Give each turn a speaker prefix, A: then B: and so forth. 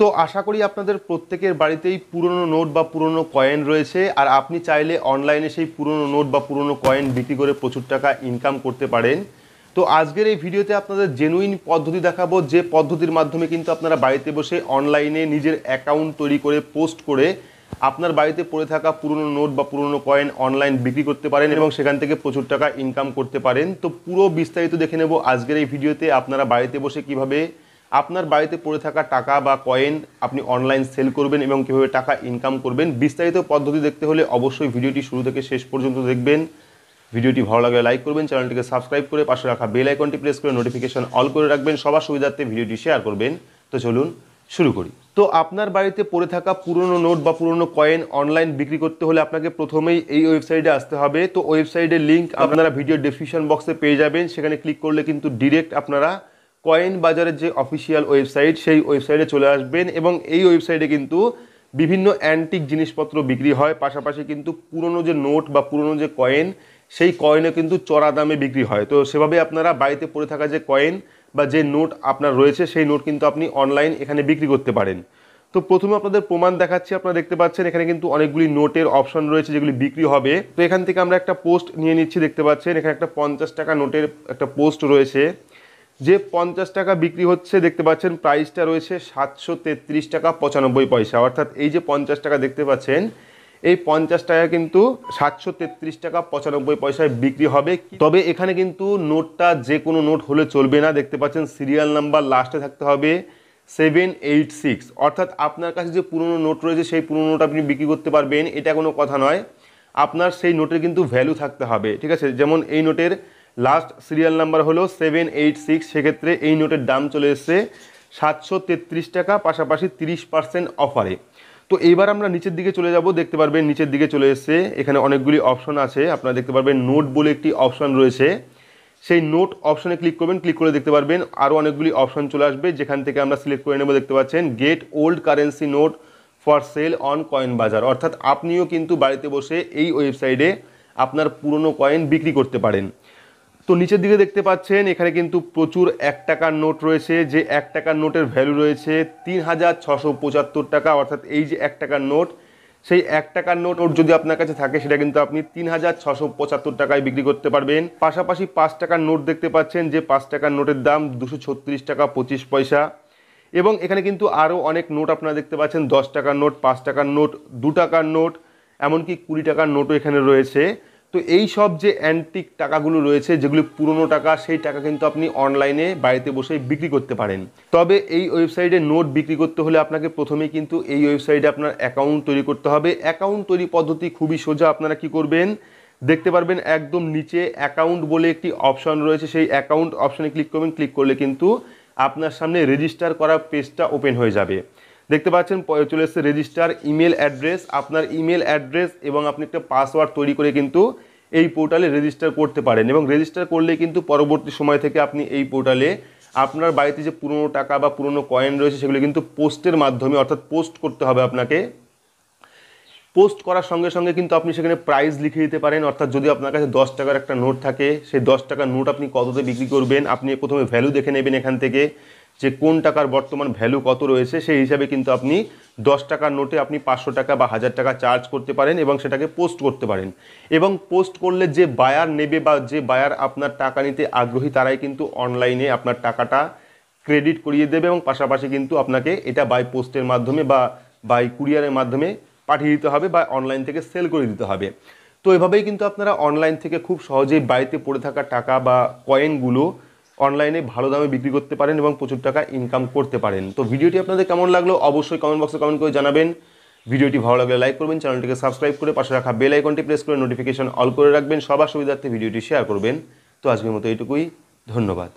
A: তো আশা করি আপনাদের প্রত্যেকের বাড়িতেই পুরনো নোট বা পুরনো কয়েন রয়েছে, আর আপনি চাইলে অনলাইনে সেই পুরনো নোট বা পুরনো কয়েন বিক্রি করে প্রচুর টাকা ইনকাম করতে পারেন। তো আজকের এই ভিডিওতে আপনাদের জেনুইন পদ্ধতি দেখাবো, যে পদ্ধতির মাধ্যমে কিন্তু আপনারা বাড়িতে বসে অনলাইনে নিজের অ্যাকাউন্ট তৈরি করে পোস্ট করে আপনার বাড়িতে পড়ে থাকা পুরনো নোট বা পুরনো কয়েন অনলাইন বিক্রি করতে পারেন এবং সেখান থেকে প্রচুর টাকা ইনকাম করতে পারেন। তো পুরো বিস্তারিত দেখে নেব আজকের এই ভিডিওতে। আপনারা বাড়িতে বসে কিভাবে আপনার বাড়িতে পড়ে থাকা টাকা বা কয়েন আপনি অনলাইন সেল করবেন এবং কীভাবে টাকা ইনকাম করবেন, বিস্তারিত পদ্ধতি দেখতে হলে অবশ্যই ভিডিওটি শুরু থেকে শেষ পর্যন্ত দেখবেন। ভিডিওটি ভালো লাগলে লাইক করবেন, চ্যানেলটিকে সাবস্ক্রাইব করে পাশে রাখা বেল আইকনটি প্রেস করে নোটিফিকেশন অল করে রাখবেন, সবার সুবিধার্থে ভিডিওটি শেয়ার করবেন। তো চলুন শুরু করি। তো আপনার বাড়িতে পড়ে থাকা পুরনো নোট বা পুরনো কয়েন অনলাইন বিক্রি করতে হলে আপনাকে প্রথমেই এই ওয়েবসাইটে আসতে হবে। তো ওয়েবসাইটের লিঙ্ক আপনারা ভিডিও ডেসক্রিপশন বক্সে পেয়ে যাবেন। সেখানে ক্লিক করলে কিন্তু ডিরেক্ট আপনারা কয়েন বাজারের যে অফিসিয়াল ওয়েবসাইট সেই ওয়েবসাইটে চলে আসবেন এবং এই ওয়েবসাইটে কিন্তু বিভিন্ন অ্যান্টিক জিনিসপত্র বিক্রি হয়, পাশাপাশি কিন্তু পুরনো যে নোট বা পুরনো যে কয়েন সেই কয়েনও কিন্তু চড়া দামে বিক্রি হয়। তো সেভাবে আপনারা বাড়িতে পড়ে থাকা যে কয়েন বা যে নোট আপনার রয়েছে সেই নোট কিন্তু আপনি অনলাইন এখানে বিক্রি করতে পারেন। তো প্রথমে আপনাদের প্রমাণ দেখাচ্ছি। আপনারা দেখতে পাচ্ছেন এখানে কিন্তু অনেকগুলি নোটের অপশন রয়েছে যেগুলি বিক্রি হবে। তো এখান থেকে আমরা একটা পোস্ট নিয়ে নিচ্ছি। দেখতে পাচ্ছেন এখানে একটা 50 টাকা নোটের একটা পোস্ট রয়েছে, যে 50 টাকা বিক্রি হচ্ছে। দেখতে পাচ্ছেন প্রাইসটা রয়েছে 733 টাকা 95 পয়সা, অর্থাৎ এই যে 50 টাকা দেখতে পাচ্ছেন এই 50 টাকা কিন্তু 733 টাকা 95 পয়সায় বিক্রি হবে। তবে এখানে কিন্তু নোটটা যে কোনো নোট হলে চলবে না। দেখতে পাচ্ছেন সিরিয়াল নাম্বার লাস্টে থাকতে হবে 786, অর্থাৎ আপনার কাছে যে পুরনো নোট রয়েছে সেই পুরনো নোট আপনি বিক্রি করতে পারবেন এটা কোনো কথা নয়, আপনার সেই নোটের কিন্তু ভ্যালু থাকতে হবে। ঠিক আছে, যেমন এই নোটের লাস্ট সিরিয়াল নাম্বার হলো 786, সেক্ষেত্রে এই নোটের দাম চলে এসছে 733 টাকা, পাশাপাশি 30% অফারে। তো এইবার আমরা নিচের দিকে চলে যাব। দেখতে পারবেন নিচের দিকে চলে এসছে, এখানে অনেকগুলি অপশন আছে। আপনারা দেখতে পারবেন নোট বলে একটি অপশন রয়েছে, সেই নোট অপশনে ক্লিক করবেন। ক্লিক করে দেখতে পারবেন আরও অনেকগুলি অপশন চলে আসবে, যেখান থেকে আমরা সিলেক্ট করে নেব। দেখতে পাচ্ছেন get old currency note for sale on coin Bazaar, অর্থাৎ আপনিও কিন্তু বাড়িতে বসে এই ওয়েবসাইটে আপনার পুরনো কয়েন বিক্রি করতে পারেন। তো নিচের দিকে দেখতে পাচ্ছেন এখানে কিন্তু প্রচুর 1 টাকার নোট রয়েছে, যে 1 টাকার নোটের ভ্যালু রয়েছে 3675 টাকা, অর্থাৎ এই যে 1 টাকার নোট সেই 1 টাকার নোট যদি আপনার কাছে থাকে সেটা কিন্তু আপনি 3675 টাকায় বিক্রি করতে পারবেন। পাশাপাশি 5 টাকার নোট দেখতে পাচ্ছেন, যে 5 টাকার নোটের দাম 236 টাকা 25 পয়সা। এবং এখানে কিন্তু আরও অনেক নোট আপনারা দেখতে পাচ্ছেন, 10 টাকার নোট, 5 টাকার নোট, 2 টাকার নোট, এমনকি 20 টাকার নোটও এখানে রয়েছে। তো এই সব যে অ্যান্টিক টাকাগুলো রয়েছে, যেগুলি পুরনো টাকা, সেই টাকা কিন্তু আপনি অনলাইনে বাড়িতে বসে বিক্রি করতে পারেন। তবে এই ওয়েবসাইটে নোট বিক্রি করতে হলে আপনাকে প্রথমেই কিন্তু এই ওয়েবসাইটে আপনার অ্যাকাউন্ট তৈরি করতে হবে। অ্যাকাউন্ট তৈরি পদ্ধতি খুবই সোজা। আপনারা কি করবেন, দেখতে পারবেন একদম নিচে অ্যাকাউন্ট বলে একটি অপশন রয়েছে, সেই অ্যাকাউন্ট অপশনে ক্লিক করবেন। ক্লিক করলে কিন্তু আপনার সামনে রেজিস্টার করা পেজটা ওপেন হয়ে যাবে। দেখতে পাচ্ছেন চলে এসছে রেজিস্টার ইমেল অ্যাড্রেস, আপনার ইমেল অ্যাড্রেস এবং আপনি একটা পাসওয়ার্ড তৈরি করে কিন্তু এই পোর্টালে রেজিস্টার করতে পারেন। এবং রেজিস্টার করলে কিন্তু পরবর্তী সময় থেকে আপনি এই পোর্টালে আপনার বাড়িতে যে পুরনো টাকা বা পুরনো কয়েন রয়েছে সেগুলো কিন্তু পোস্টের মাধ্যমে, অর্থাৎ পোস্ট করতে হবে আপনাকে। পোস্ট করার সঙ্গে সঙ্গে কিন্তু আপনি সেখানে প্রাইস লিখে দিতে পারেন, অর্থাৎ যদি আপনার কাছে 10 টাকার একটা নোট থাকে, সেই 10 টাকার নোট আপনি কততে বিক্রি করবেন আপনি প্রথমে ভ্যালু দেখে নেবেন এখান থেকে, যে কোন টাকার বর্তমান ভ্যালু কত রয়েছে, সেই হিসাবে কিন্তু আপনি 10 টাকার নোটে আপনি 500 টাকা বা 1000 টাকা চার্জ করতে পারেন এবং সেটাকে পোস্ট করতে পারেন। এবং পোস্ট করলে যে বায়ার নেবে বা যে বায়ার আপনার টাকা নিতে আগ্রহী তারাই কিন্তু অনলাইনে আপনার টাকাটা ক্রেডিট করিয়ে দেবে এবং পাশাপাশি কিন্তু আপনাকে এটা বাই পোস্টের মাধ্যমে বা বাই কুরিয়ারের মাধ্যমে পাঠিয়ে দিতে হবে বা অনলাইন থেকে সেল করে দিতে হবে। তো এভাবেই কিন্তু আপনারা অনলাইন থেকে খুব সহজেই বাড়িতে পড়ে থাকা টাকা বা কয়েনগুলো অনলাইনে ভালো দামে বিক্রি করতে পারেন এবং প্রচুর টাকা ইনকাম করতে পারেন। তো ভিডিওটি আপনাদের কেমন লাগলো অবশ্যই কমেন্ট বক্সে কমেন্ট করে জানাবেন। ভিডিওটি ভালো লাগলে লাইক করবেন, চ্যানেলটিকে সাবস্ক্রাইব করে পাশে রাখা বেল আইকনটি প্রেস করে নোটিফিকেশন অল করে রাখবেন, সবার সুবিধার্থে ভিডিওটি শেয়ার করবেন। তো আজকের মতো এইটুকুই, ধন্যবাদ।